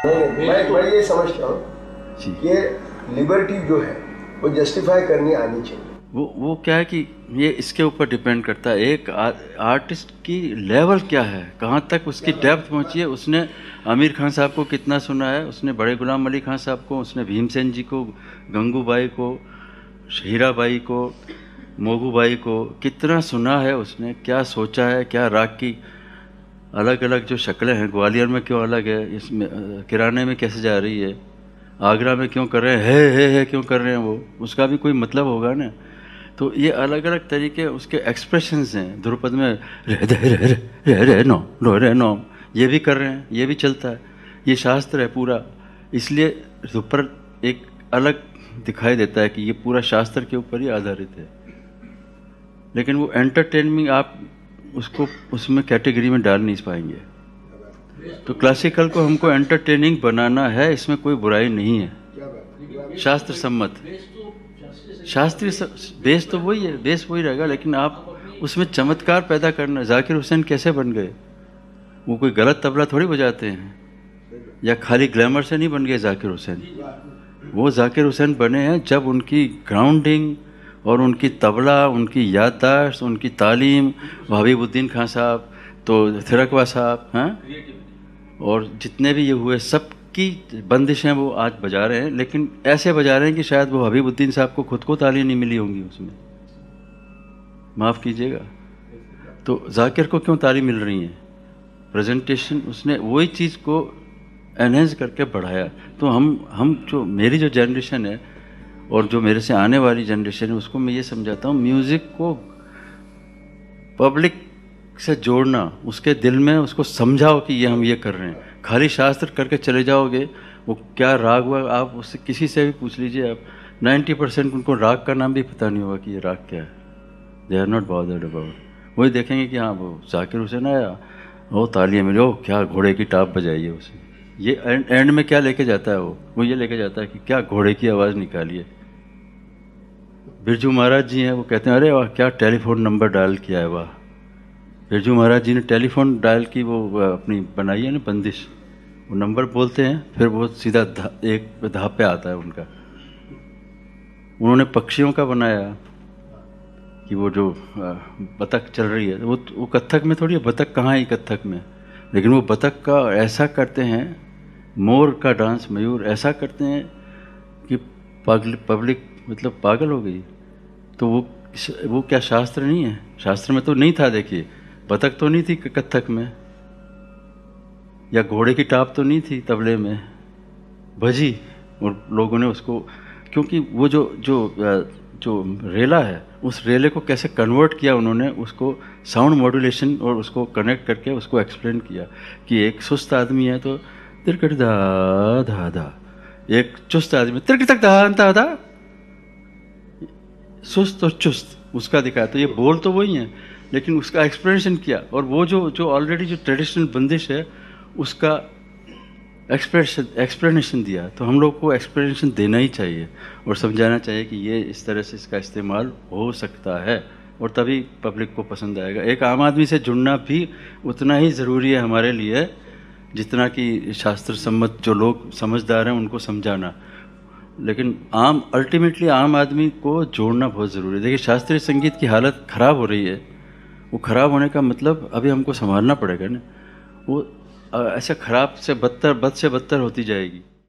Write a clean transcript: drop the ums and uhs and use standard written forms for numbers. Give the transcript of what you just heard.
नहीं, मैं ये समझता हूँ कि लिबर्टी जो है वो जस्टिफाई करनी आनी चाहिए। वो क्या है कि ये इसके ऊपर डिपेंड करता है एक आर्टिस्ट की लेवल क्या है, कहाँ तक उसकी डेप्थ पहुँची है। उसने आमिर खान साहब को कितना सुना है, उसने बड़े गुलाम अली खान साहब को, उसने भीमसेन जी को, गंगूबाई को, हीराबाई को, मोगूबाई को कितना सुना है, उसने क्या सोचा है, क्या राग की अलग अलग जो शक्लें हैं, ग्वालियर में क्यों अलग है, इसमें किराने में कैसे जा रही है, आगरा में क्यों कर रहे हैं, है क्यों कर रहे हैं, वो उसका भी कोई मतलब होगा ना। तो ये अलग अलग तरीके उसके एक्सप्रेशंस हैं। ध्रुपद में रे रे रे रे रे रे नो रो रे नो, ये भी कर रहे हैं, ये भी चलता है, ये शास्त्र है पूरा। इसलिए ऊपर एक अलग दिखाई देता है कि ये पूरा शास्त्र के ऊपर ही आधारित है। लेकिन वो एंटरटेनमेंट आप उसको उसमें कैटेगरी में डाल नहीं पाएंगे। तो क्लासिकल को हमको एंटरटेनिंग बनाना है, इसमें कोई बुराई नहीं है, शास्त्र सम्मत। शास्त्रीय बेस तो वही है, बेस वही रहेगा, लेकिन आप उसमें चमत्कार पैदा करना। जाकिर हुसैन कैसे बन गए? वो कोई गलत तबला थोड़ी बजाते हैं, या खाली ग्लैमर से नहीं बन गए जाकिर हुसैन। वो जाकिर हुसैन बने हैं जब उनकी ग्राउंडिंग और उनकी तबला, उनकी याददाश्त, उनकी तालीम, हबीबुद्दीन खान साहब, तो थिरकवा साहब, हाँ, और जितने भी ये हुए सब की बंदिशें वो आज बजा रहे हैं। लेकिन ऐसे बजा रहे हैं कि शायद वो हबीबुद्दीन साहब को खुद को ताली नहीं मिली होंगी उसमें, माफ़ कीजिएगा। तो जाकिर को क्यों ताली मिल रही है? प्रेजेंटेशन, उसने वही चीज़ को एनहेंस करके बढ़ाया। तो हम जो मेरी जो जनरेशन है और जो मेरे से आने वाली जनरेशन है, उसको मैं ये समझाता हूँ, म्यूज़िक को पब्लिक से जोड़ना, उसके दिल में उसको समझाओ कि ये हम ये कर रहे हैं। खाली शास्त्र करके चले जाओगे, वो क्या राग हुआ, आप उससे किसी से भी पूछ लीजिए, आप 90% उनको राग का नाम भी पता नहीं होगा कि ये राग क्या है। They are not bothered about. वही देखेंगे कि हाँ वो जाकिर हुसैन आया, वो तालियाँ मिली, क्या घोड़े की टाप बजाई है उसने। ये एंड में क्या लेके जाता है? वो ये लेके जाता है कि क्या घोड़े की आवाज़ निकाली है। बिरजू महाराज जी हैं, वो कहते हैं अरे वाह क्या टेलीफोन नंबर डायल किया है, वाह। बिरजू महाराज जी ने टेलीफोन डायल की, वो अपनी बनाई है ना बंदिश, वो नंबर बोलते हैं, फिर वो सीधा एक धाप पे आता है उनका। उन्होंने पक्षियों का बनाया कि वो जो बतख चल रही है, वो कत्थक में थोड़ी है, बतख कहाँ है कत्थक में, लेकिन वो बतख का ऐसा करते हैं, मोर का डांस, मयूर ऐसा करते हैं कि पब्लिक मतलब पागल हो गई। तो वो क्या शास्त्र नहीं है? शास्त्र में तो नहीं था, देखिए बतख तो नहीं थी कत्थक में, या घोड़े की टाप तो नहीं थी तबले में, भजी। और लोगों ने उसको, क्योंकि वो जो रेला है, उस रेले को कैसे कन्वर्ट किया उन्होंने, उसको साउंड मॉड्यूलेशन और उसको कनेक्ट करके उसको एक्सप्लेन किया कि एक सुस्त आदमी है तो तिरकट दा धा धा, एक चुस्त आदमी तिरकट तक धा धा, सुस्त और चुस्त उसका दिखाया। तो ये बोल तो वही है, लेकिन उसका एक्सप्लेनेशन किया। और वो जो ऑलरेडी जो ट्रेडिशनल बंदिश है उसका एक्सप्लेनेशन दिया। तो हम लोग को एक्सप्लेनेशन देना ही चाहिए और समझाना चाहिए कि ये इस तरह से इसका इस्तेमाल हो सकता है, और तभी पब्लिक को पसंद आएगा। एक आम आदमी से जुड़ना भी उतना ही ज़रूरी है हमारे लिए जितना कि शास्त्र सम्मत जो लोग समझदार हैं उनको समझाना। लेकिन अल्टीमेटली आम आदमी को जोड़ना बहुत ज़रूरी है। देखिए शास्त्रीय संगीत की हालत ख़राब हो रही है, वो ख़राब होने का मतलब अभी हमको संभालना पड़ेगा ना। वो ऐसे ख़राब से बद से बदतर होती जाएगी।